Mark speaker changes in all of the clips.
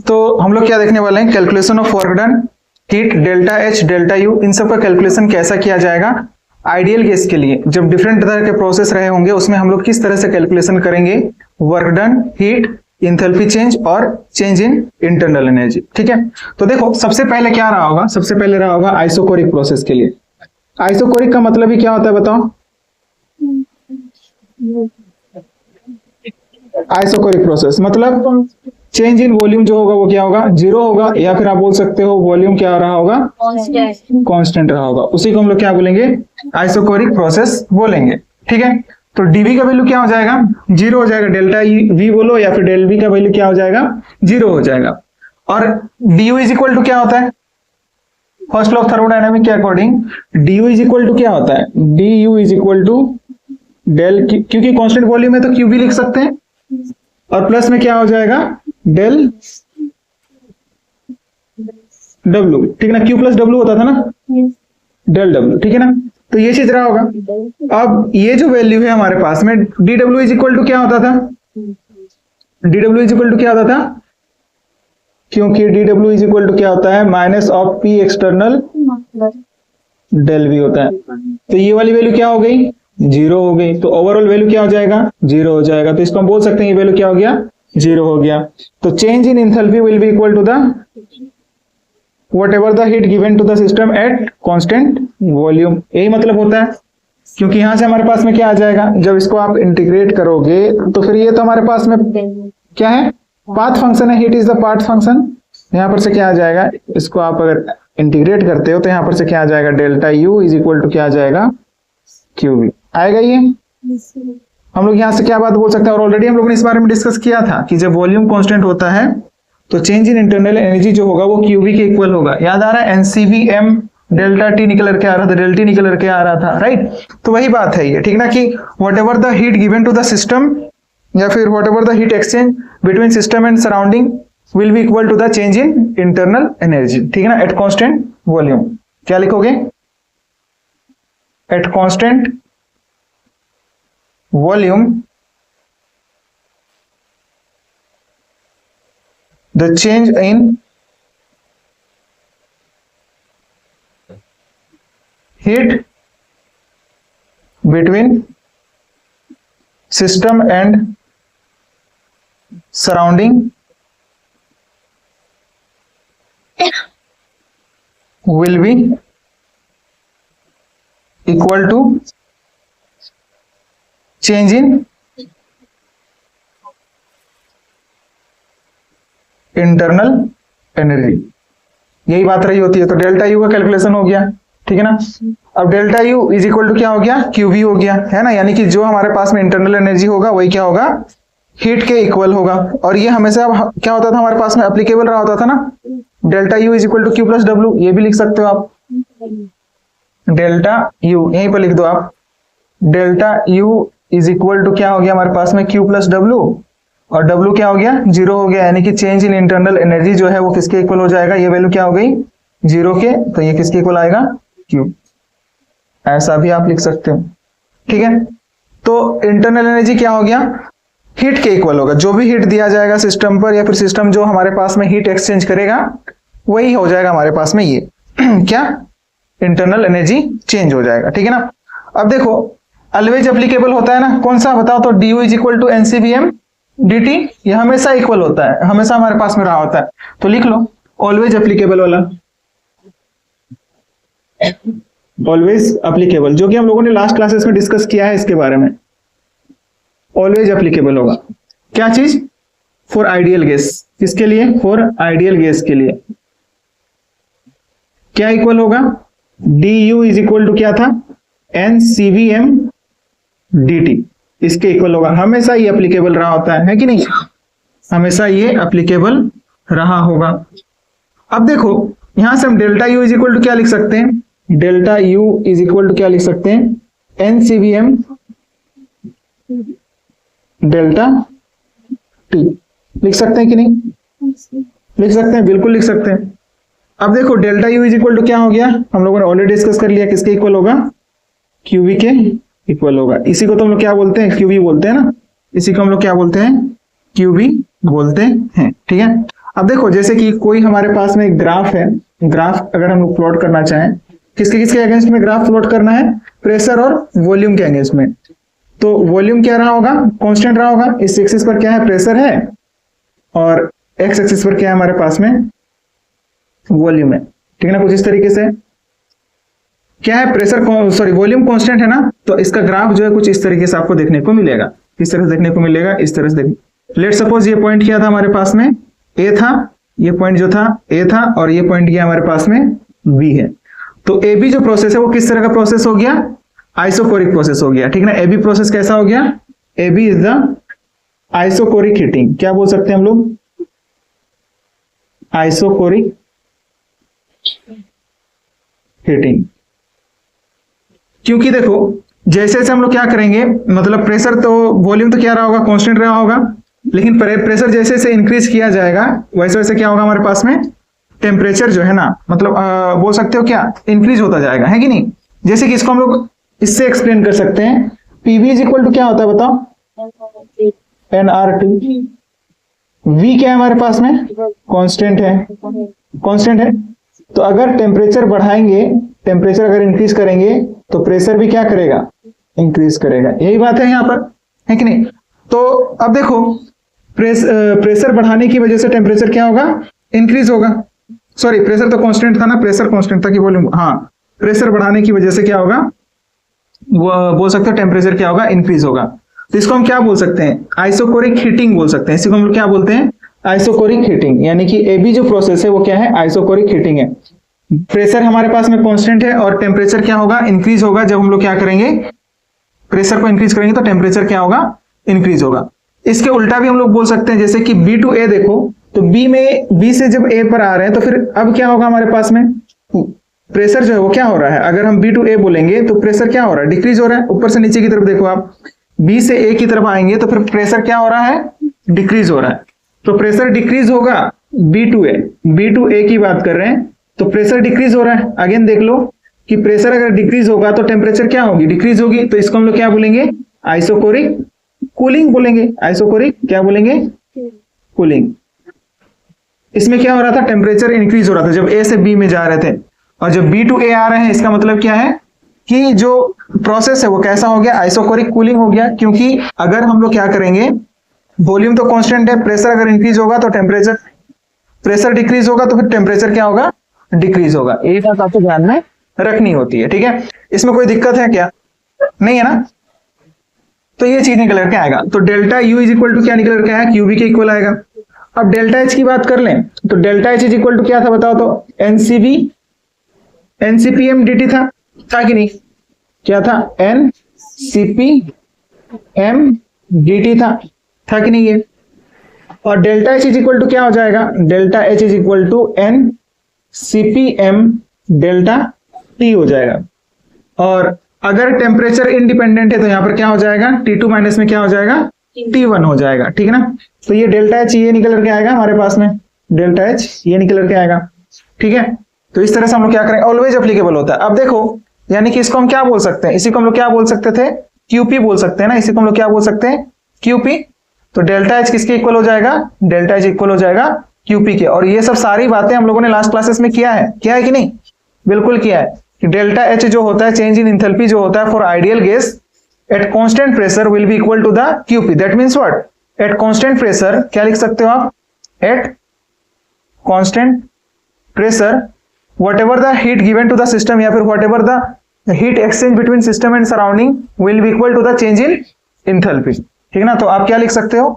Speaker 1: तो हम लोग क्या देखने वाले हैं, calculation of work done, heat, delta H, delta U, इन सब का कैलकुलेशन कैसा किया जाएगा आइडियल गैस के लिए। जब डिफरेंट तरह के प्रोसेस रहे होंगे उसमें हम लोग किस तरह से कैलकुलेशन करेंगे work done, heat, enthalpy change और चेंज इन इंटरनल एनर्जी। ठीक है, तो देखो सबसे पहले क्या रहा होगा, सबसे पहले रहा होगा आइसोकोरिक प्रोसेस के लिए। आइसोकोरिक का मतलब ही क्या होता है बताओ? आइसोकोरिक प्रोसेस मतलब चेंज इन वॉल्यूम जो होगा वो क्या होगा, जीरो होगा, या फिर आप बोल सकते हो वॉल्यूम क्या रहा होगा, कांस्टेंट रहा होगा। उसी को हम लोग क्या बोलेंगे, आइसोकोरिक प्रोसेस बोलेंगे। ठीक है, तो डीवी का वैल्यू क्या हो जाएगा, जीरो हो जाएगा, डेल्टा वी बोलो या फिर डेल वी का वैल्यू क्या हो जाएगा, जीरो हो जाएगा। और डीयू इज इक्वल टू क्या होता है, फर्स्ट लॉ ऑफ थर्मोडायनामिक के according D U is equal to क्या होता है, D U is equal to del, क्योंकि कांस्टेंट वॉल्यूम है तो क्यू भी लिख सकते हैं, और प्लस में क्या हो जाएगा डेल डब्ल्यू। ठीक है ना, क्यू प्लस डब्ल्यू होता था ना, डेल डब्ल्यू। ठीक है ना, तो ये चीज रहा होगा। अब ये जो वैल्यू है हमारे पास में D W is equal to क्या होता था, D W is equal to क्या होता था, क्योंकि D W is equal to क्या होता है, minus of P external del V होता है। तो ये वाली वैल्यू क्या हो गई, जीरो हो गई, तो ओवरऑल वैल्यू क्या हो जाएगा, जीरो हो जाएगा। तो इसको हम बोल सकते हैं ये वैल्यू क्या हो गया, जीरो हो गया। तो change in enthalpy will be equal to the whatever the heat given to the system at constant volume। यही मतलब होता है, क्योंकि यहां से हमारे पास में क्या आ जाएगा, जब इसको आप इंटीग्रेट करोगे तो फिर ये तो हमारे पास में क्या है, पाथ फंक्शन है, heat is the path function. यहां पर से क्या आ जाएगा, इसको आप अगर इंटीग्रेट करते हो तो यहां पर से क्या आ जाएगा, delta U is equal to क्या आ जाएगा, क्यू वी आएगा। ये हम लोग यहां से क्या बात बोल सकते हैं, और ऑलरेडी हम लोगों ने इस बारे में डिस्कस किया था कि जब वॉल्यूम कांस्टेंट होता है तो चेंज इन इंटरनल एनर्जी जो होगा वो क्यूवी के इक्वल होगा। याद आ रहा है, एनसीवीएम डेल्टा टी निकल करके आ रहा था, डेल्टा टी निकल करके आ रहा था, राइट। तो वही बात है ये, ठीक ना, कि whatever the heat given to the system या फिर whatever the heat exchange between system and surrounding will be equal to the change in internal energy. ठीक है ना, एट कॉन्स्टेंट वॉल्यूम। क्या लिखोगे, at constant volume the change in heat between system and surrounding will be equal to change in internal energy. यही बात रही होती है। तो डेल्टा यू का कैलकुलेशन हो गया, ठीक है ना। अब delta U is equal to क्या हो गया, क्यू वी हो गया, है ना। यानी कि जो हमारे पास में इंटरनल एनर्जी होगा वही क्या होगा, हीट के इक्वल होगा। और ये हमेशा क्या होता था हमारे पास में, एप्लीकेबल रहा होता था ना, delta U is equal to Q plus W. ये भी लिख सकते हो आप, डेल्टा यू यहीं पर लिख दो आप, delta U is equal to क्या हो गया हमारे पास में, क्यू प्लस डब्ल्यू, और W क्या हो गया, जीरो हो गया। यानी कि चेंज इन इंटरनल एनर्जी जो है वो किसके इक्वल हो जाएगा, ये वैल्यू क्या हो गई, जीरो के, तो ये किसके इक्वल आएगा, Q। ऐसा भी आप लिख सकते हो, ठीक है। तो इंटरनल एनर्जी क्या हो गया, हीट के इक्वल होगा। जो भी हीट दिया जाएगा सिस्टम पर या फिर सिस्टम जो हमारे पास में हीट एक्सचेंज करेगा वही हो जाएगा हमारे पास में ये क्या, इंटरनल एनर्जी चेंज हो जाएगा, ठीक है ना। अब देखो ऑलवेज एप्लीकेबल होता है ना, कौन सा बताओ, तो D U is equal to NCVM dt, ये हमेशा इक्वल होता है, हमेशा हमारे पास में रहा होता है। तो लिख लो ऑलवेज एप्लीकेबल वाला, ऑलवेज एप्लीकेबल, जो कि हम लोगों ने लास्ट क्लासेस में डिस्कस किया है इसके बारे में। ऑलवेज एप्लीकेबल होगा क्या चीज, फॉर आइडियल गैस। किसके लिए, फॉर आइडियल गैस के लिए। क्या इक्वल होगा, D U is equal to क्या था, N C V M D T, इसके इक्वल होगा। हमेशा ये एप्लीकेबल रहा होता है कि नहीं, हमेशा ये एप्लीकेबल रहा होगा। अब देखो यहां से हम delta U is equal to क्या लिख सकते हैं, delta U is equal to क्या लिख सकते हैं, एनसीवीएम डेल्टा टी, लिख सकते हैं कि नहीं, लिख सकते हैं, बिल्कुल लिख सकते हैं। अब देखो delta U is equal to क्या हो गया, हम लोगों ने ऑलरेडी डिस्कस कर लिया, किसके इक्वल होगा, क्यूवी के इक्वल होगा। इसी को तो हम लोग क्या बोलते हैं, क्यूबी बोलते हैं ना, इसी को हम लोग क्या बोलते हैं, क्यूबी बोलते हैं। ठीक है, अब देखो जैसे कि कोई हमारे पास में एक ग्राफ है, ग्राफ अगर हम लोग प्लॉट करना चाहें, किसके किसके अगेंस्ट में ग्राफ प्लॉट करना है, प्रेशर और वॉल्यूम के अगेंस्ट में। तो वॉल्यूम क्या रहा होगा, कांस्टेंट रहा होगा, इस एक्सिस पर क्या है, प्रेशर है, और एक्स एक्सिस पर क्या है हमारे पास में, वॉल्यूम है। ठीक है ना, कुछ इस तरीके से क्या है, प्रेशर सॉरी वॉल्यूम कांस्टेंट है ना, तो इसका ग्राफ जो है कुछ इस तरीके से आपको देखने को मिलेगा। किस तरह से देखने को मिलेगा, इस तरह से लेट सपोज ये पॉइंट क्या था हमारे पास में, ए था, ये पॉइंट जो था ए था, और ये पॉइंट क्या हमारे पास में बी है। तो ए बी जो प्रोसेस है वो किस तरह का प्रोसेस हो गया, आइसोकोरिक प्रोसेस हो गया। ठीक है ना, ए बी प्रोसेस कैसा हो गया, A B is the isochoric heating. क्या बोल सकते हैं हम लोग, आइसोकोरिक हीटिंग। क्योंकि देखो जैसे जैसे हम लोग क्या करेंगे, मतलब प्रेशर तो वॉल्यूम तो क्या रहा होगा, कांस्टेंट रहा होगा, लेकिन प्रेशर जैसे जैसे इंक्रीज किया जाएगा वैसे वैसे क्या होगा हमारे पास में, टेम्परेचर जो है ना, मतलब बोल सकते हो क्या, इंक्रीज होता जाएगा, है कि नहीं। जैसे कि इसको हम लोग इससे एक्सप्लेन कर सकते हैं, पीवी इज इक्वल टू क्या होता है बताओ, nRT। V क्या है हमारे पास में, कांस्टेंट है, कांस्टेंट है। तो अगर टेम्परेचर बढ़ाएंगे, टेम्परेचर अगर इंक्रीज करेंगे तो प्रेशर भी क्या करेगा, इंक्रीज करेगा। यही बात है यहाँ पर, है कि नहीं। तो अब देखो प्रेशर बढ़ाने की वजह से टेम्परेचर क्या होगा, इंक्रीज होगा। सॉरी प्रेशर तो कांस्टेंट था ना, प्रेशर कांस्टेंट था कि वॉल्यूम, हाँ प्रेशर बढ़ाने की वजह से क्या होगा, वो बोल सकते हो टेम्परेचर क्या होगा, इंक्रीज होगा। तो इसको हम क्या बोल सकते हैं, आइसोकोरिक हीटिंग बोल सकते हैं। इसी को हम लोग क्या बोलते हैं, आइसोकोरिक हीटिंग। यानी कि एबी जो प्रोसेस है वो क्या है, आइसोकोरिक हीटिंग है। प्रेशर हमारे पास में कांस्टेंट है और टेम्परेचर क्या होगा, इंक्रीज होगा। जब हम लोग क्या करेंगे, प्रेशर को इंक्रीज करेंगे तो टेम्परेचर क्या होगा, इंक्रीज होगा। इसके उल्टा भी हम लोग बोल सकते हैं, जैसे कि बी टू ए देखो, तो बी से जब ए पर आ रहे हैं तो फिर अब क्या होगा हमारे पास में, प्रेशर जो है वो क्या हो रहा है, अगर हम बी टू ए बोलेंगे तो प्रेशर क्या हो रहा है, डिक्रीज हो रहा है। ऊपर से नीचे की तरफ देखो आप, बी से ए की तरफ आएंगे तो फिर प्रेशर क्या हो रहा है, डिक्रीज हो रहा है। तो प्रेशर डिक्रीज होगा बी टू ए की बात कर रहे हैं, तो प्रेशर डिक्रीज हो रहा है। अगेन देख लो कि प्रेशर अगर डिक्रीज होगा तो टेम्परेचर क्या होगी, डिक्रीज होगी। तो इसको हम लोग क्या बोलेंगे, आइसोकोरिक कूलिंग बोलेंगे। आइसोकोरिक क्या बोलेंगे, कूलिंग। इसमें क्या हो रहा था, टेम्परेचर इंक्रीज हो रहा था जब ए से बी में जा रहे थे, और जब बी टू ए आ रहे हैं इसका मतलब क्या है कि जो प्रोसेस है वो कैसा हो गया, आइसोकोरिक कूलिंग हो गया। क्योंकि अगर हम लोग क्या करेंगे, वॉल्यूम तो कांस्टेंट है, प्रेशर अगर इंक्रीज होगा तो टेम्परेचर, प्रेशर डिक्रीज होगा तो फिर टेम्परेचर क्या होगा, डिक्रीज होगा। ये बात आपको ध्यान में रखनी होती है। ठीक है, इसमें कोई दिक्कत है क्या, नहीं है ना। तो ये चीज निकल करके आएगा। तो delta U is equal to क्या निकल करके आया, क्यूबी के इक्वल आएगा। अब डेल्टा एच की बात कर लें तो delta H is equal to क्या था बताओ, तो एनसीबी एनसीपीएम डीटी था कि नहीं, क्या था, एनसीपीएम डीटी था कि नहीं ये। और delta H is equal to क्या हो जाएगा, delta H is equal to N C P M delta T हो जाएगा। और अगर टेम्परेचर इंडिपेंडेंट है तो यहां पर क्या हो जाएगा, T2 माइनस में क्या हो जाएगा, T1 हो जाएगा। ठीक है ना, तो ये डेल्टा एच ये निकल करके आएगा हमारे पास में, डेल्टा एच ये निकल करके आएगा। ठीक है, तो इस तरह से हम लोग क्या करेंगे, ऑलवेज एप्लीकेबल होता है। अब देखो यानी कि इसको हम क्या बोल सकते हैं, इसी को हम लोग क्या बोल सकते थे, क्यूपी बोल सकते हैं ना, इसी को हम लोग क्या बोल सकते हैं, क्यूपी। तो डेल्टा एच किसके इक्वल हो जाएगा, डेल्टा एच इक्वल हो जाएगा क्यूपी के। और ये सब सारी बातें हम लोगों ने लास्ट क्लासेस में किया है कि नहीं, बिल्कुल किया है कि डेल्टा एच जो होता है, चेंज इन एंथैल्पी जो होता है for ideal gas at constant pressure will be equal to the Q P. That means what, at constant pressure क्या लिख सकते हो आप, at constant pressure whatever the heat given to the system या फिर whatever the heat exchange between system and surrounding will be equal to the change in enthalpy। ठीक ना, तो आप क्या लिख सकते हो,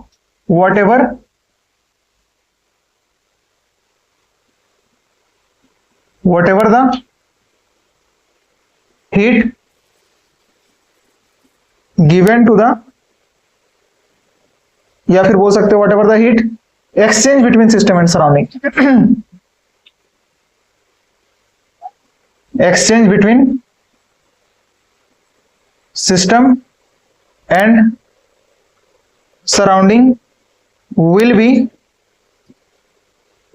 Speaker 1: whatever the heat given to the, या फिर बोल सकते हो whatever the heat exchange between system and surrounding exchange between system and surrounding will be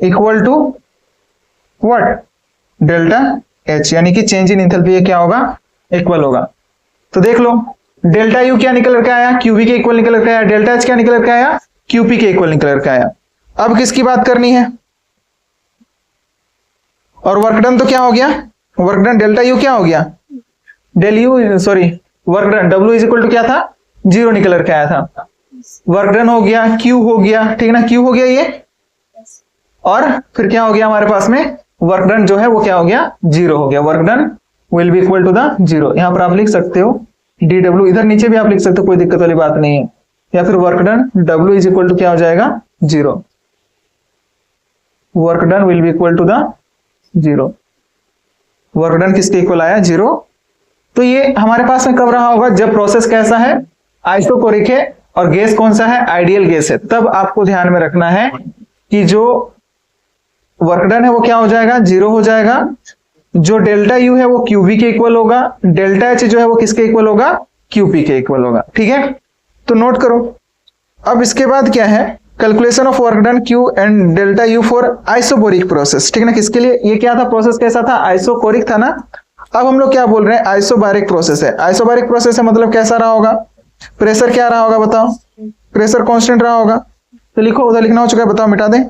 Speaker 1: equal to what, delta H. यानी कि चेंज इन एंथैल्पी क्या होगा, इक्वल होगा। तो देख लो डेल्टा यू क्या निकल कर आया, क्यूवी के इक्वल निकल कर आया, डेल्टा एच क्या निकल कर आया, क्यूपी के इक्वल निकल कर आया। अब किसकी बात करनी है, और वर्क डन तो क्या हो गया, वर्क डन डेल्टा यू क्या हो गया, del U sorry work done W is equal to क्या था, 0 निकल कर आया था। वर्क डन हो गया, क्यू हो गया, ठीक ना, क्यू हो गया ये, और फिर क्या हो गया हमारे पास में, वर्क डन जो है वो क्या हो गया, 0 हो गया। Work done will be equal to the 0। यहां पर आप लिख सकते हो डी डब्ल्यू, इधर नीचे भी आप लिख सकते हो, कोई दिक्कत वाली बात नहीं है। या फिर work done W is equal to क्या हो जाएगा, 0। Work done will be equal to the 0। Work done किसके इक्वल आया, 0। तो ये हमारे पास में कब रहा होगा, जब प्रोसेस कैसा है, आइसोकोरिक है, और गैस कौन सा है, आइडियल गैस है। तब आपको ध्यान में रखना है कि जो वर्क डन है वो क्या हो जाएगा, 0 हो जाएगा। जो डेल्टा यू है वो क्यूवी के इक्वल होगा, डेल्टा एच जो है वो किसके इक्वल होगा, क्यूपी के इक्वल होगा। ठीक है, तो नोट करो। अब इसके बाद क्या है, calculation of work done Q and delta U for isobaric process. ठीक है ना, किसके लिए, ये क्या था, प्रोसेस कैसा था, आइसोकोरिक था ना। अब हम लोग क्या बोल रहे हैं, आइसोबारिक प्रोसेस है। आइसोबारिक प्रोसेस है मतलब कैसा रहा होगा, प्रेशर क्या रहा होगा बताओ, प्रेशर कांस्टेंट रहा होगा। तो लिखो, उधर लिखना हो चुका है, बताओ, मिटा दें।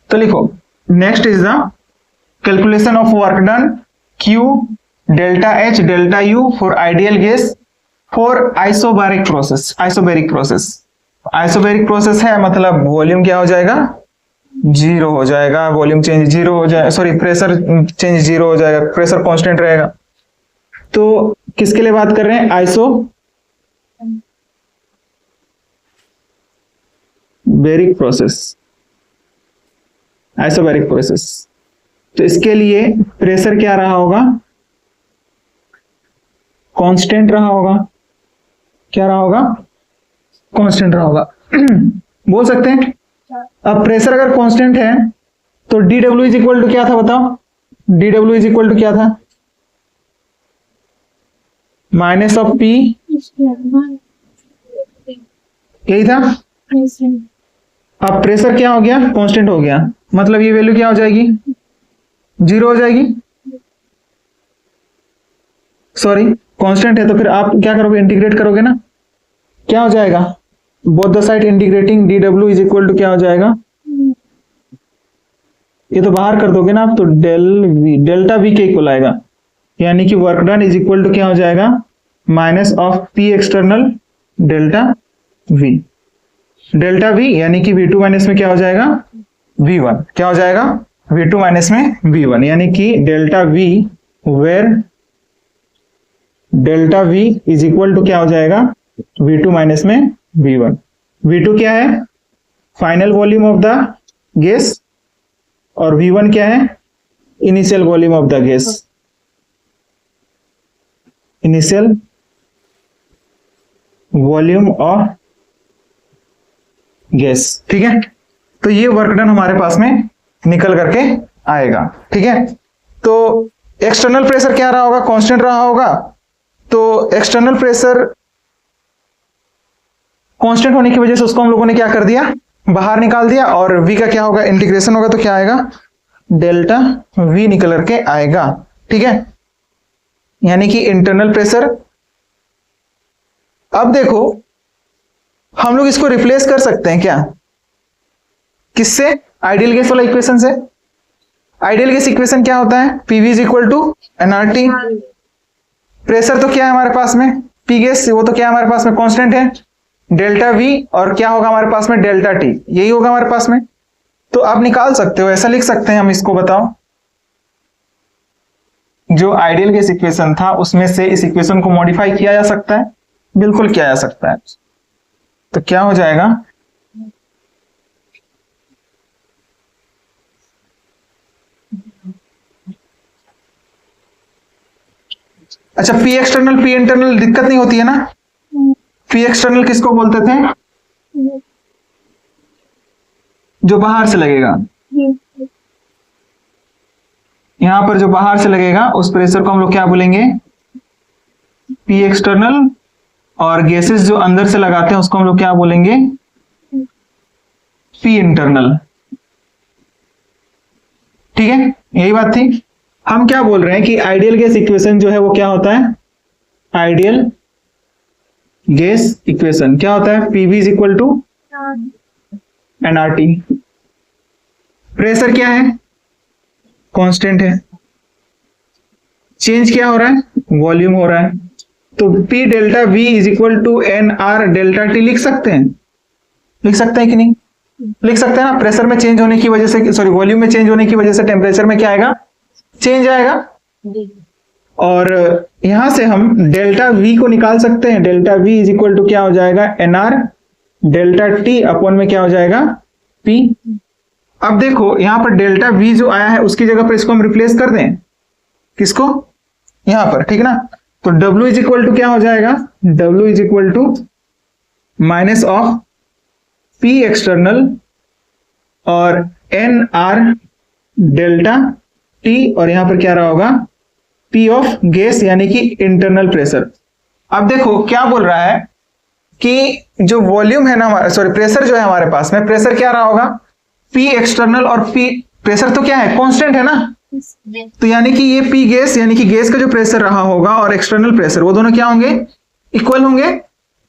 Speaker 1: तो लिखो, next is the calculation of work done Q delta H delta U for ideal gas for isobaric process. Isobaric process, isobaric process है मतलब वॉल्यूम क्या हो जाएगा, 0 हो जाएगा, वॉल्यूम चेंज 0 हो जाएगा, सॉरी प्रेशर चेंज 0 हो जाएगा, प्रेशर कांस्टेंट रहेगा। तो किसके लिए बात कर रहे हैं, आइसोबैरिक प्रोसेस, आइसोबैरिक प्रोसेस। तो इसके लिए प्रेशर क्या रहा होगा, कांस्टेंट रहा होगा, क्या रहा होगा, कांस्टेंट रहा होगा। बोल सकते हैं। अब प्रेशर अगर कांस्टेंट है तो D W is equal to क्या था बताओ, D W is equal to क्या था, माइनस ऑफ पी, यही था। अब प्रेशर क्या हो गया, कांस्टेंट हो गया, मतलब ये वैल्यू क्या हो जाएगी, 0 हो जाएगी। सॉरी कांस्टेंट है तो फिर आप क्या करोगे, इंटीग्रेट करोगे ना, क्या हो जाएगा, both the side integrating D W is equal to क्या हो जाएगा, ये तो बाहर कर दोगे ना आप, तो डेल्टा वी के इक्वल आएगा। यानी कि work done is equal to क्या हो जाएगा, minus of P external delta V. Delta V यानी कि V2 माइनस में क्या हो जाएगा, V1, क्या हो जाएगा, V2 माइनस में V1, यानी कि delta V where delta V is equal to क्या हो जाएगा, V2 माइनस में V1। V2 क्या है, final volume of the gas, और V1 क्या है, initial volume of the gas, initial volume of gas. ठीक है, तो ये वर्क डन हमारे पास में निकल करके आएगा। ठीक है, तो एक्सटर्नल प्रेशर क्या रहा होगा, कांस्टेंट रहा होगा। तो एक्सटर्नल प्रेशर कांस्टेंट होने की वजह से उसको हम लोगों ने क्या कर दिया, बाहर निकाल दिया, और V का क्या होगा, इंटीग्रेशन होगा, तो क्या आएगा, डेल्टा V निकल करके आएगा। ठीक है, यानी कि इंटरनल प्रेशर। अब देखो हम लोग इसको रिप्लेस कर सकते हैं क्या, किससे, आइडियल गैस वाला इक्वेशन से। आइडियल गैस इक्वेशन क्या होता है, PV is equal to nRT। Pressure तो क्या है हमारे पास में, P गैस, वो तो क्या है हमारे पास में, कांस्टेंट है, डेल्टा V, और क्या होगा हमारे पास में, डेल्टा T, यही होगा हमारे पास में। तो आप निकाल सकते हो, ऐसा लिख सकते हैं हम इसको, बताओ। जो आइडियल गैस इक्वेशन था उसमें से इस इक्वेशन को मॉडिफाई किया जा सकता है, बिल्कुल किया जा सकता है। तो क्या हो जाएगा, अच्छा पी एक्सटर्नल पी इंटरनल दिक्कत नहीं होती है ना, पी एक्सटर्नल किसको बोलते थे, जो बाहर से लगेगा, यहां पर जो बाहर से लगेगा उस प्रेशर को हम लोग क्या बोलेंगे, पी एक्सटर्नल, और गैसेस जो अंदर से लगाते हैं उसको हम लोग क्या बोलेंगे, पी इंटरनल। ठीक है, यही बात थी। हम क्या बोल रहे हैं कि आइडियल गैस इक्वेशन जो है वो क्या होता है, आइडियल गैस इक्वेशन क्या होता है, P V is equal to N R T. Pressure क्या है, कांस्टेंट है, चेंज क्या हो रहा है, वॉल्यूम हो रहा है, तो P delta V is equal to N R delta T लिख सकते हैं, लिख सकते हैं कि नहीं, लिख सकते हैं ना। प्रेशर में चेंज होने की वजह से, सॉरी वॉल्यूम में चेंज होने की वजह से टेम्परेचर में क्या आएगा, चेंज आएगा। और यहां से हम डेल्टा वी को निकाल सकते हैं, delta V is equal to क्या हो जाएगा, N R delta T upon में क्या हो जाएगा, पी। अब देखो यहां पर डेल्टा वी जो आया है उसकी जगह पर इसको हम रिप्लेस कर दें, किसको, यहां पर, ठीक है ना। तो W इज इक्वल टू क्या हो जाएगा, W is equal to minus of P external और एन आर डेल्टा T, और यहां पर क्या रहा होगा, P ऑफ गैस यानी कि इंटरनल प्रेशर। अब देखो क्या बोल रहा है कि जो वॉल्यूम है ना हमारा, सॉरी प्रेशर जो है हमारे पास में, प्रेशर क्या रहा होगा, P एक्सटर्नल और P प्रेशर तो क्या है, कांस्टेंट है ना, तो यानी कि ये पी गैस यानी कि गैस का जो प्रेशर रहा होगा और एक्सटर्नल प्रेशर वो दोनों क्या होंगे, इक्वल होंगे।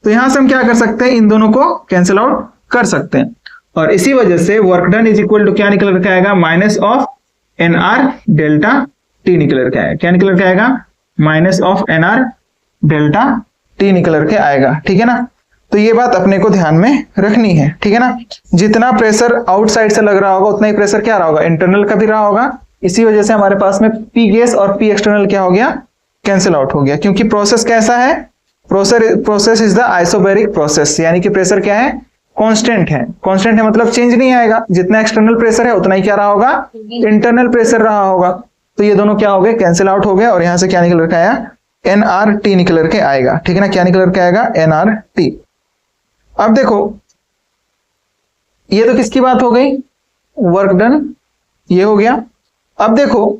Speaker 1: तो यहां से हम क्या कर सकते हैं, इन दोनों को कैंसिल आउट कर सकते हैं, और इसी वजह से work done is equal to क्या निकल कर आएगा, minus of N R delta T निकल कर आएगा, क्या निकल कर आएगा, minus of N R delta T निकल के आएगा, ठीक है ना। तो ये बात अपने को ध्यान में रखनी है, ठीक है ना। जितना प्रेशर आउटसाइड से लग रहा होगा उतना ही प्रेशर क्या रहा होगा, इंटरनल का भी रहा होगा। इसी वजह से हमारे पास में पी गैस और पी एक्सटर्नल क्या हो गया, कैंसिल आउट हो गया, क्योंकि प्रोसेस कैसा है, process is the isobaric process, यानी कि प्रेशर क्या है, कांस्टेंट है। कांस्टेंट है मतलब चेंज नहीं आएगा, जितना एक्सटर्नल प्रेशर है उतना ही क्या रहा होगा, इंटरनल प्रेशर रहा होगा। तो ये दोनों क्या हो गए, कैंसिल आउट हो गया, और यहां से क्या निकल के आया, एन आर टी निकल के आएगा, ठीक है ना, क्या निकल के आएगा, एन आर टी। अब देखो ये तो किसकी बात हो गई, वर्क डन, ये हो गया। अब देखो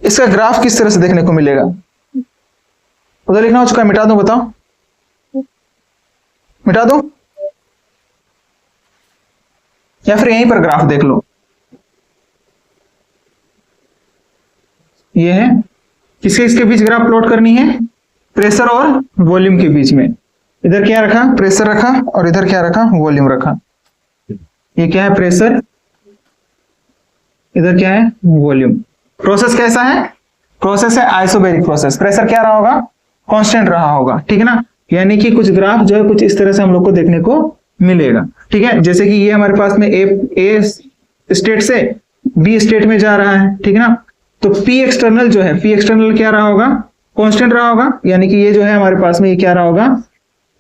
Speaker 1: इसका ग्राफ किस तरह से देखने को मिलेगा, उधर लिखना हो चुका है, मिटा दूं, बताओ, मिटा दूं या फिर यहीं पर ग्राफ देख लो। ये है किसके इसके बीच ग्राफ प्लॉट करनी है, प्रेशर और वॉल्यूम के बीच में। इधर क्या रखा, प्रेशर रखा, और इधर क्या रखा, वॉल्यूम रखा। ये क्या है, प्रेशर, इधर क्या है, वॉल्यूम। प्रोसेस कैसा है, प्रोसेस है आइसोबैरिक प्रोसेस, प्रेशर क्या रहा होगा, कांस्टेंट रहा होगा, ठीक है ना। यानी कि कुछ ग्राफ जो है कुछ इस तरह से हम लोग को देखने को मिलेगा, ठीक है। जैसे कि ये हमारे पास में ए स्टेट से बी स्टेट में जा रहा है, ठीक है ना। तो पी एक्सटर्नल जो है, पी एक्सटर्नल क्या रहा होगा, कांस्टेंट रहा होगा, यानी कि ये जो है हमारे पास में ये क्या रहा होगा,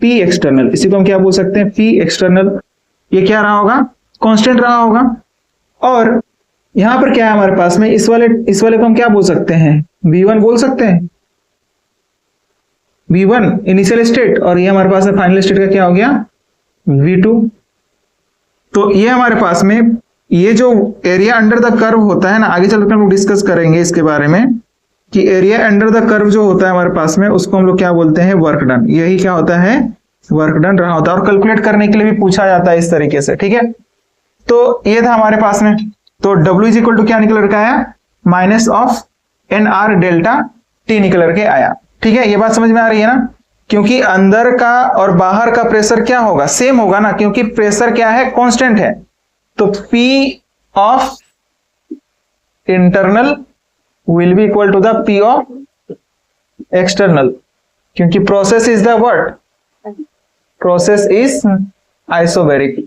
Speaker 1: पी एक्सटर्नल, इसी को हम क्या बोल सकते हैं, पी एक्सटर्नल, ये क्या रहा होगा, कांस्टेंट रहा होगा। और यहां पर क्या है हमारे पास में, इस वाले को हम क्या बोल सकते हैं, V1 बोल सकते हैं, V1 इनिशियल स्टेट, और ये हमारे पास में फाइनल स्टेट का क्या हो गया, V2। तो ये हमारे पास में ये जो एरिया अंडर द कर्व होता है ना, आगे चलकर हम लोग डिस्कस करेंगे इसके बारे में कि एरिया अंडर द कर्व जो होता है हमारे पास में उसको हम लोग क्या बोलते हैं, वर्क डन। यही क्या होता है, वर्क डन रहा होता है, और कैलकुलेट करने के लिए भी पूछा जाता है इस तरीके से, ठीक है। तो ये था हमारे पास में, तो W इज इक्वल टू क्या निकल के आया, minus of N R delta T निकल के आया, ठीक है। ये बात समझ में आ रही है ना, क्योंकि अंदर का और बाहर का प्रेशर क्या होगा, सेम होगा ना, क्योंकि प्रेशर क्या है, कांस्टेंट है। तो P of internal will be equal to the P of external, क्योंकि process is the what, process is isobaric,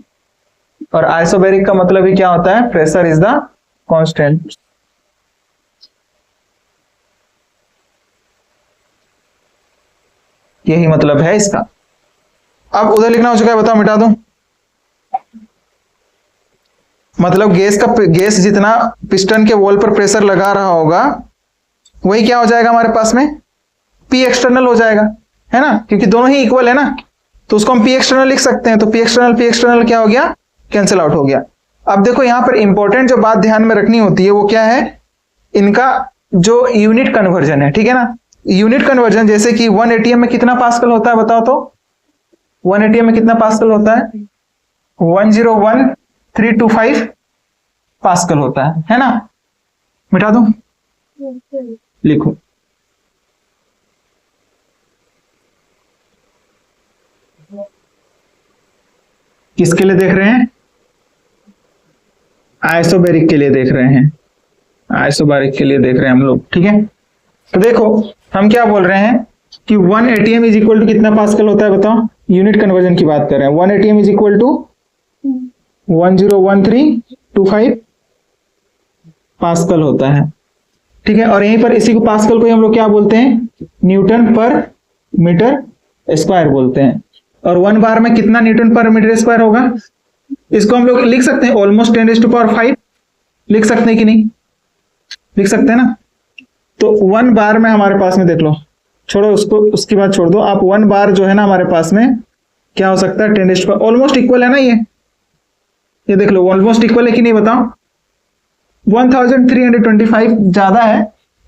Speaker 1: और आइसोबैरिक का मतलब ही क्या होता है, प्रेशर इज द कांस्टेंट। यही मतलब है इसका। अब उधर लिखना हो चुका है, बताओ, मिटा दूं। मतलब गैस जितना पिस्टन के वॉल पर प्रेशर लगा रहा होगा वही क्या हो जाएगा हमारे पास में, पी एक्सटर्नल हो जाएगा, है ना, क्योंकि दोनों ही इक्वल है ना, तो उसको हम पी एक्सटर्नल लिख सकते हैं। तो पी एक्सटर्नल क्या हो गया, कैंसिल आउट हो गया। अब देखो यहां पर इंपॉर्टेंट जो बात ध्यान में रखनी होती है वो क्या है, इनका जो यूनिट कन्वर्जन है, ठीक है ना। यूनिट कन्वर्जन जैसे कि 1 atm में कितना पास्कल होता है, बताओ तो 1 atm में कितना पास्कल होता है, 101,325 पास्कल होता है ना। मिटा दूं, लिखो। किसके लिए देख रहे हैं? आइसोबैरिक के लिए देख रहे हैं, आइसोबैरिक के लिए देख रहे हैं हम लोग, ठीक है। तो देखो हम क्या बोल रहे हैं कि 1 atm इज इक्वल टू कितना पास्कल होता है बताओ, यूनिट कन्वर्जन की बात कर रहे हैं। 1 atm is equal to 101325 pascal होता है, ठीक है। और यहीं पर इसी को पास्कल को हम लोग क्या बोलते हैं? न्यूटन पर मीटर स्क्वायर बोलते हैं। और 1 बार में कितना न्यूटन पर मीटर स्क्वायर होगा? इसको हम लोग लिख सकते हैं ऑलमोस्ट 10⁵ लिख सकते हैं कि नहीं? लिख सकते हैं ना। तो 1 बार में हमारे पास में देख लो, छोड़ो उसको, उसकी बात छोड़ दो आप। 1 बार जो है ना हमारे पास में क्या हो सकता है? 10⁻, ऑलमोस्ट इक्वल है ना ये देख लो, ऑलमोस्ट इक्वल है कि नहीं बताओ। 1325 ज्यादा है,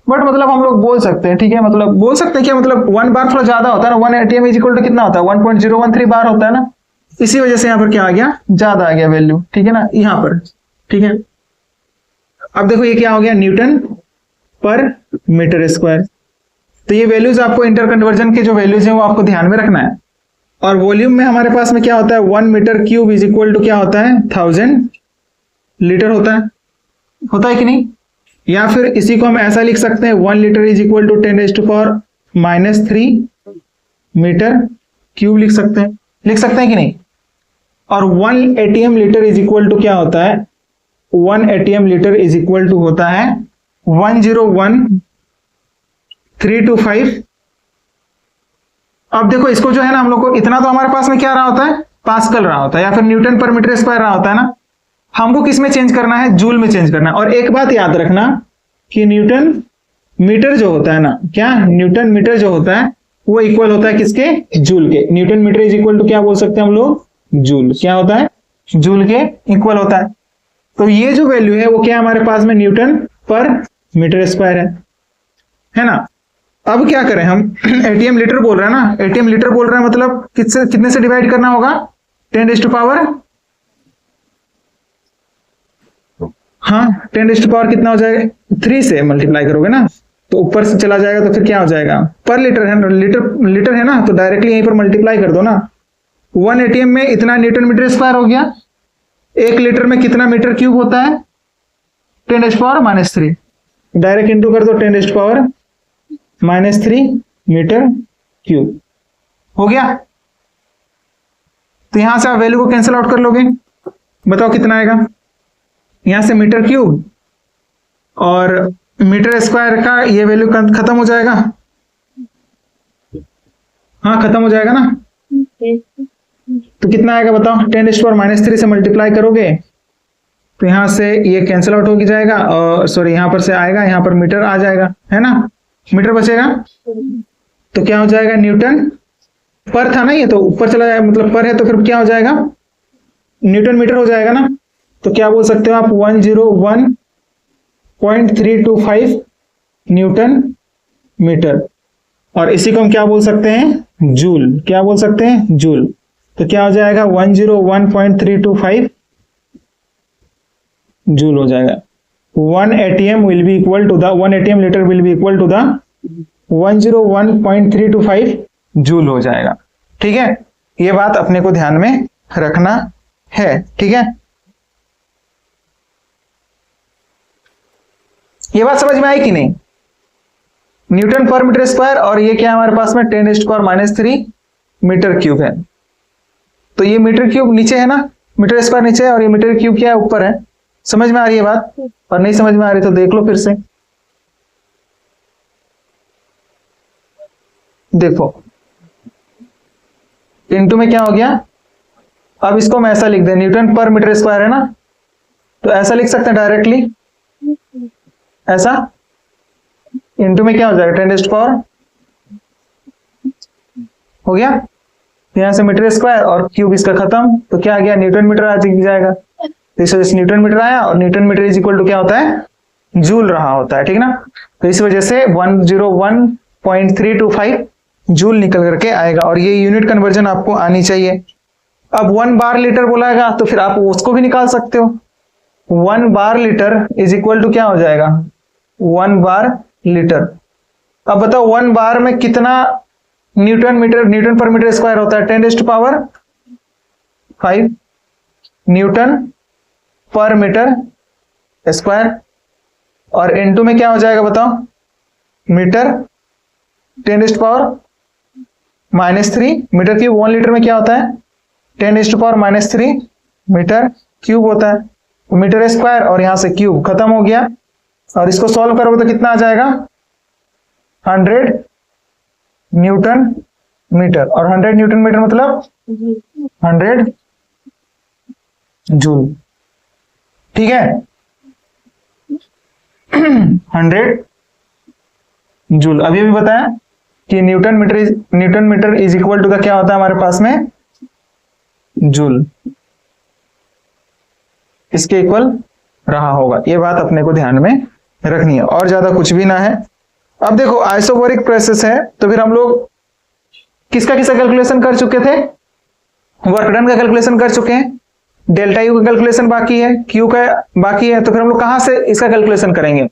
Speaker 1: बट मतलब हम लोग बोल सकते हैं, ठीक है। मतलब बोल सकते हैं क्या, मतलब 1 बार थोड़ा ज्यादा होता है ना। 1 atm इज इक्वल टू कितना होता है? 1.013 बार होता है ना। इसी वजह से यहाँ पर क्या आ गया? ज्यादा आ गया वैल्यू, ठीक है ना, यहाँ पर, ठीक है। अब देखो ये क्या हो गया? न्यूटन पर मीटर स्क्वायर। तो ये वैल्यूज आपको इंटर कन्वर्जन के जो वैल्यूज हैं वो आपको ध्यान में रखना है। और वॉल्यूम में हमारे पास में क्या होता है? 1 metre cube is equal to क्या होता है? 1000 लीटर होता है कि नहीं? या फिर इसी को हम ऐसा लिख सकते हैं 1 litre is equal to 10⁻³ metre cube लिख सकते हैं कि नहीं? और 1 atm litre is equal to क्या होता है? 1 atm litre is equal to होता है 101,325। अब देखो इसको जो है ना हम लोग को इतना तो हमारे पास में क्या रहा होता है? पास्कल रहा होता है, या फिर न्यूटन पर मीटर स्क्वायर रहा होता है ना। हमको किस में चेंज करना है? जूल में चेंज करना है। और एक बात याद रखना कि न्यूटन मीटर जो होता है ना, क्या न्यूटन मीटर जो होता है वो इक्वल होता है किसके? जूल के। Newton metre is equal to क्या बोल सकते हैं हम लोग? जूल। क्या होता है? जूल के इक्वल होता है। तो ये जो वैल्यू है वो क्या हमारे पास में? न्यूटन पर मीटर स्क्वायर है ना। अब क्या करें हम? एटीएम लीटर बोल रहे हैं ना, एटीएम लीटर बोल रहे हैं, मतलब कितने से डिवाइड करना होगा? 10⁻, हाँ 10⁻, कितना हो जाएगा? 3 से मल्टीप्लाई करोगे ना तो ऊपर से चला जाएगा, तो फिर क्या हो जाएगा? पर लीटर है, लीटर है ना, तो डायरेक्टली यहीं पर मल्टीप्लाई कर दो ना। 1 atm में इतना न्यूटन मीटर स्क्वायर हो गया। 1 लीटर में कितना मीटर क्यूब होता है? 10⁻³ डायरेक्ट इंटू कर दो 10⁻³ मीटर क्यूब हो गया। तो यहां से आप वैल्यू को कैंसिल आउट कर लोगे, बताओ कितना आएगा? यहां से मीटर क्यूब और मीटर स्क्वायर का ये वैल्यू खत्म हो जाएगा, हाँ खत्म हो जाएगा ना। तो कितना आएगा बताओ? 10⁻³ से मल्टीप्लाई करोगे तो यहां से ये कैंसिल आउट हो जाएगा, और सॉरी यहां पर से आएगा, यहां पर मीटर आ जाएगा, है ना, मीटर बचेगा। तो क्या हो जाएगा? न्यूटन पर था ना ये, तो ऊपर चला जाएगा, मतलब पर है तो फिर क्या हो जाएगा? न्यूटन मीटर हो जाएगा ना। तो क्या बोल सकते हो आप? 101.325 न्यूटन मीटर। और इसी को हम क्या बोल सकते हैं? जूल। क्या बोल सकते हैं? जूल। तो क्या हो जाएगा? 101.325 जूल हो जाएगा। 1 atm will be equal to the 1 atm liter will be equal to the 101.325 joule हो जाएगा। ठीक है, ये बात अपने को ध्यान में रखना है। ठीक है, ये बात समझ में आई कि नहीं? न्यूटन पर मीटर स्क्वायर, और ये क्या हमारे पास में 10⁻³ मीटर क्यूब है। तो ये मीटर क्यूब नीचे है ना, मीटर स्क्वायर नीचे है, और ये मीटर क्यूब क्या है? ऊपर है। समझ में आ रही है बात? और नहीं समझ में आ रही तो देख लो फिर से। देखो इनटू में क्या हो गया? अब इसको हम ऐसा लिख दें, न्यूटन पर मीटर स्क्वायर है ना, तो ऐसा लिख सकते हैं डायरेक्टली, ऐसा। इनटू में क्या हो जाएगा? 10⁻, हो गया। यहां से मीटर स्क्वायर और क्यूब इसका खत्म, तो क्या आ गया? न्यूटन मीटर आ जाएगा। तो इस वजह से न्यूटन मीटर आया, और newton metre is equal to क्या होता है? जूल रहा होता है। ठीक ना, तो इस वजह से 101.325 जूल निकल करके आएगा। और ये यूनिट कन्वर्जन आपको आनी चाहिए। अब 1 बार लीटर बोलाएगा तो फिर आप उसको भी निकाल सकते हो। 1 bar litre is equal to क्या हो जाएगा, 1 बार लीटर। अब बताओ 1 बार में कितना न्यूटन पर मीटर स्क्वायर होता है, 10⁵ न्यूटन पर मीटर स्क्वायर। और इनटू में क्या हो जाएगा बताओ, मीटर 10⁻³ मीटर क्यूब। 1 लीटर में क्या होता है, 10⁻³ मीटर क्यूब होता है, मीटर स्क्वायर और यहां से क्यूब खत्म हो गया। और इसको सॉल्व करोगे तो कितना आ जाएगा, 100 न्यूटन मीटर। और 100 न्यूटन मीटर मतलब 100 जूल। ठीक है, 100 जूल। अभी भी बताया कि newton metre is equal to का क्या होता है हमारे पास में, जूल। इसके इक्वल रहा होगा, ये बात अपने को ध्यान में रखनी है और ज्यादा कुछ भी ना है। अब देखो आइसोबैरिक प्रेसेस है तो फिर हम लोग किसका कैलकुलेशन कर चुके थे, वर्क डन का कैलकुलेशन कर चुके हैं, डेल्टा यू का कैलकुलेशन बाकी है, क्यू का बाकी है। तो फिर हम लोग कहां से इसका कैलकुलेशन करेंगे,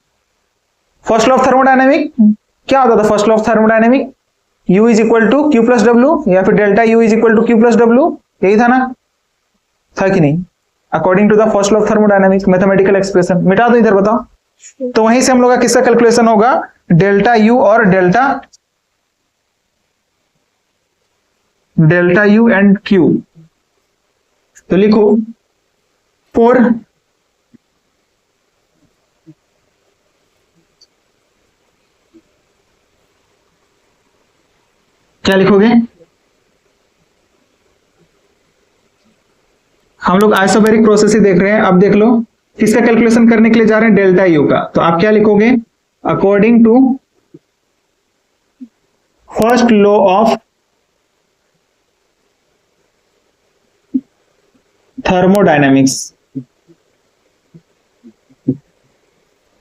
Speaker 1: फर्स्ट लॉ ऑफ थर्मोडायनेमिक क्या होता था, first law of thermodynamic U is equal to Q plus W, या फिर delta U is equal to Q plus W, यही था ना, था कि नहीं, according to the first law of thermodynamics mathematical expression. मिटा दो इधर, बताओ। तो वहीं से हम लोग का किसका कैलकुलेशन होगा, डेल्टा यू और डेल्टा यू एंड क्यू। तो लिखो 4 क्या लिखोगे, हम लोग आइसोबैरिक प्रोसेस ही देख रहे हैं। अब देख लो किसका कैलकुलेशन करने के लिए जा रहे हैं, डेल्टा यू का। तो आप क्या लिखोगे, according to first law of thermodynamics,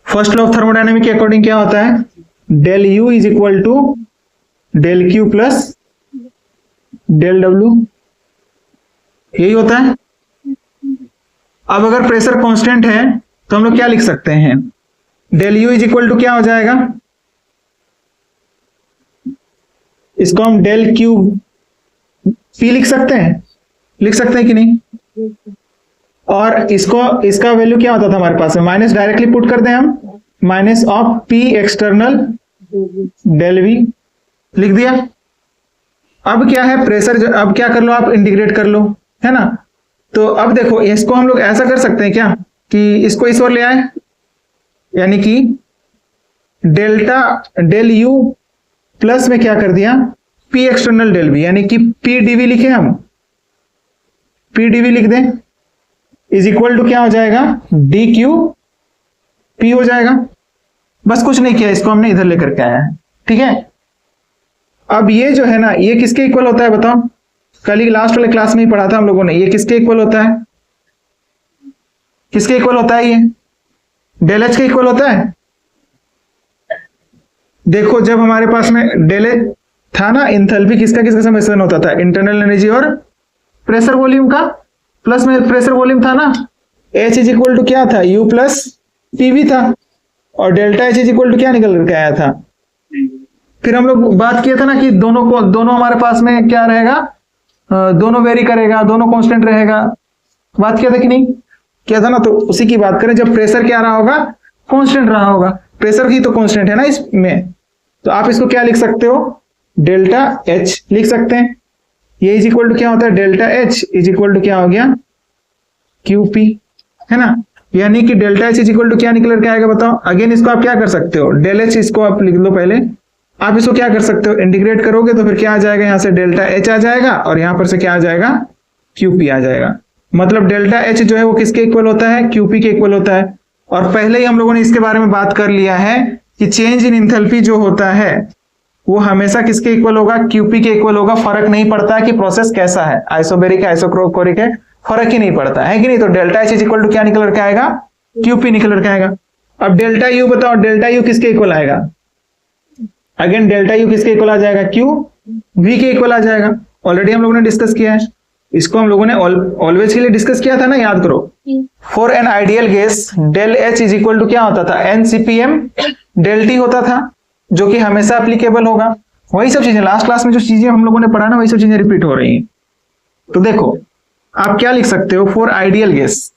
Speaker 1: first law of thermodynamic के अकॉर्डिंग क्या होता है, del U is equal to del Q plus del W, यही होता है। अब अगर प्रेशर कांस्टेंट है तो हम लोग क्या लिख सकते हैं, del U is equal to क्या हो जाएगा, इसको हम डेल क्यू पी लिख सकते हैं कि नहीं। और इसका वैल्यू क्या होता था हमारे पास में, माइनस डायरेक्टली पुट कर दें हम, minus of P external del V, लिख दिया। अब क्या है प्रेशर, अब क्या कर लो आप, इंटीग्रेट कर लो, है ना। तो अब देखो इसको हम लोग ऐसा कर सकते हैं क्या कि इसको इस ओर ले आए, यानी कि डेल यू प्लस में क्या कर दिया, पी एक्सटर्नल डेल वी, यानी कि पी डीवी लिखे हम, पी डीवी लिख दें, इज इक्वल टू क्या हो जाएगा, डी क्यू पी हो जाएगा। बस कुछ नहीं किया, इसको हमने इधर लेकर के आया है। ठीक है, अब ये जो है ना, ये किसके इक्वल होता है बताओ, कल ही लास्ट वाले क्लास में ही पढ़ा था हम लोगों ने, ये किसके इक्वल होता है, किसके इक्वल होता है, ये डेल एच के इक्वल होता है। देखो जब हमारे पास में डेल एच था ना, इंथैल्पी किसका समेशन होता था, इंटरनल एनर्जी और प्रेशर वॉल्यूम का, प्लस में प्रेशर वॉल्यूम था ना, एच इज इक्वल टू क्या था, यू प्लस पीवी था, और delta H is equal to क्या निकल करके आया था। फिर हम लोग बात किया था ना कि दोनों हमारे पास में क्या रहेगा, दोनों वेरी करेगा, दोनों कांस्टेंट रहेगा, बात किया था कि नहीं, किया था ना। तो उसी की बात करें, जब प्रेशर क्या रहा होगा, कांस्टेंट रहा होगा, प्रेशर ही तो कांस्टेंट है ना इसमें, तो आप इसको क्या लिख सकते हो, डेल्टा एच लिख सकते हैं। ये इज इक्वल टू क्या होता है, delta H is equal to क्या हो गया, क्यूपी, है ना। यानी कि delta H is equal to क्या निकल के आएगा बताओ। अगेन इसको आप क्या कर सकते हो, डेल एच इसको आप लिख लो पहले, आप इसको क्या कर सकते हो, इंटीग्रेट करोगे तो फिर क्या आ जाएगा, यहां से डेल्टा एच आ जाएगा और यहां पर से क्या आ जाएगा, क्यूपी आ जाएगा। मतलब डेल्टा एच जो है वो किसके इक्वल होता है, क्यूपी के इक्वल होता है। और पहले ही हम लोगों ने इसके बारे में बात कर लिया है कि चेंज इन इंथैल्पी जो होता है वो हमेशा किसके इक्वल होगा, क्यूपी के इक्वल होगा। फर्क नहीं पड़ता कि प्रोसेस कैसा है, आइसोबैरिक है आइसोक्रोरिक है, फर्क ही नहीं पड़ता है कि नहीं। तो delta H is equal to क्या निकल के आएगा, क्यूपी निकल के आएगा। अब डेल्टा यू बताओ, डेल्टा यू किसके इक्वल आएगा, अगेन डेल्टा यू किसके इक्वल आ जाएगा, क्यू वी के इक्वल आ जाएगा। ऑलरेडी हम लोगों ने डिस्कस किया है। इसको हम लोगों ने ऑलवेज के लिए डिस्कस किया था ना, याद करो। For an ideal gas del H is equal to क्या होता था, एन सीपीएम डेल टी होता था, जो कि हमेशा एप्लीकेबल होगा। वही सब चीजें लास्ट क्लास में जो चीजें हम लोगों ने पढ़ा ना, वही सब चीजें रिपीट हो रही हैं। तो देखो आप क्या लिख सकते हो, फॉर आइडियल गैस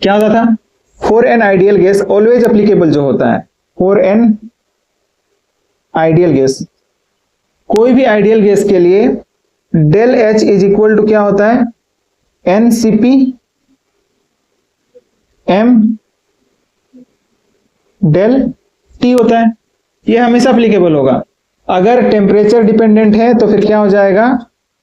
Speaker 1: क्या होता था, for an ideal gas always applicable जो होता है, फॉर एन आइडियल गैस, कोई भी आइडियल गैस के लिए del H is equal to क्या होता है, n C P m del T होता है। ये हमेशा एप्लीकेबल होगा। अगर टेम्परेचर डिपेंडेंट है तो फिर क्या हो जाएगा,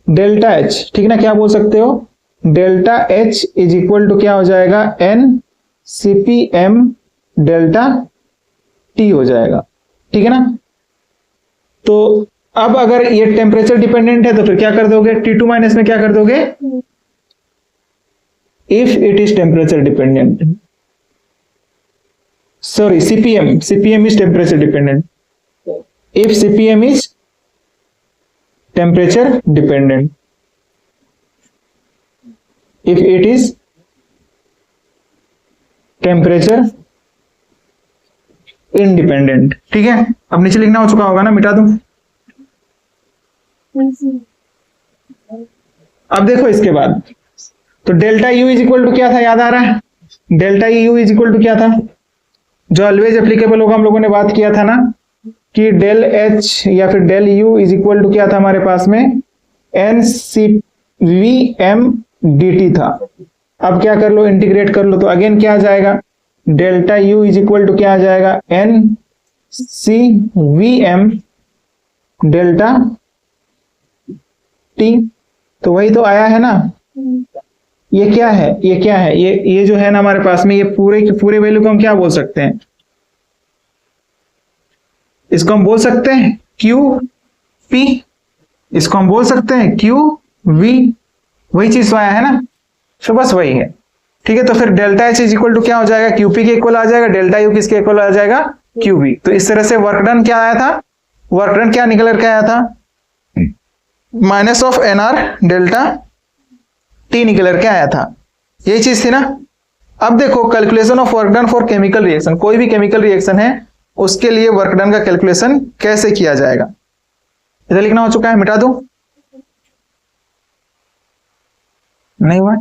Speaker 1: डेल्टा एच, ठीक ना, क्या बोल सकते हो, delta H is equal to क्या हो जाएगा, n C P m delta T हो जाएगा, ठीक है ना। तो अब अगर ये टेम्परेचर डिपेंडेंट है तो फिर क्या कर दोगे, T2 माइनस में क्या कर दोगे, if it is temperature dependent, sorry CPM is temperature dependent. If CPM is temperature dependent, if it is temperature independent, ठीक है। अब नीचे लिखना हो चुका होगा ना, मिटा दूं। अब देखो इसके बाद, तो delta U is equal to क्या था, याद आ रहा है, delta U is equal to क्या था, जो ऑलवेज एप्लीकेबल होगा, हम लोगों ने बात किया था ना कि डेल एच या फिर del U is equal to क्या था हमारे पास में, n C V M D T था। अब क्या कर लो, इंटीग्रेट कर लो, तो अगेन क्या आ जाएगा, delta U is equal to क्या आ जाएगा, n C V m delta T. तो वही तो आया है ना। ये क्या है, ये क्या है, ये जो है ना हमारे पास में, ये पूरे के पूरे वैल्यू को हम क्या बोल सकते हैं, इसको हम बोल सकते हैं क्यू पी, इसको हम बोल सकते हैं क्यू वी, वही चीज तो आया है ना, तो बस वही है, ठीक है। तो फिर delta H is equal to क्या हो जाएगा, क्यूपी के इक्वल आ जाएगा, डेल्टा यू किसके इक्वल आ जाएगा, क्यूबी। तो इस तरह से वर्क डन क्या आया था, वर्क डन क्या निकल कर आया था, minus of N R delta T निकल के आया था, यही चीज थी ना। अब देखो calculation of work done for chemical reaction, कोई भी केमिकल रिएक्शन है उसके लिए वर्क डन का कैलकुलेशन कैसे किया जाएगा, इधर लिखना हो चुका है, मिटा दूं, नहीं हुआ।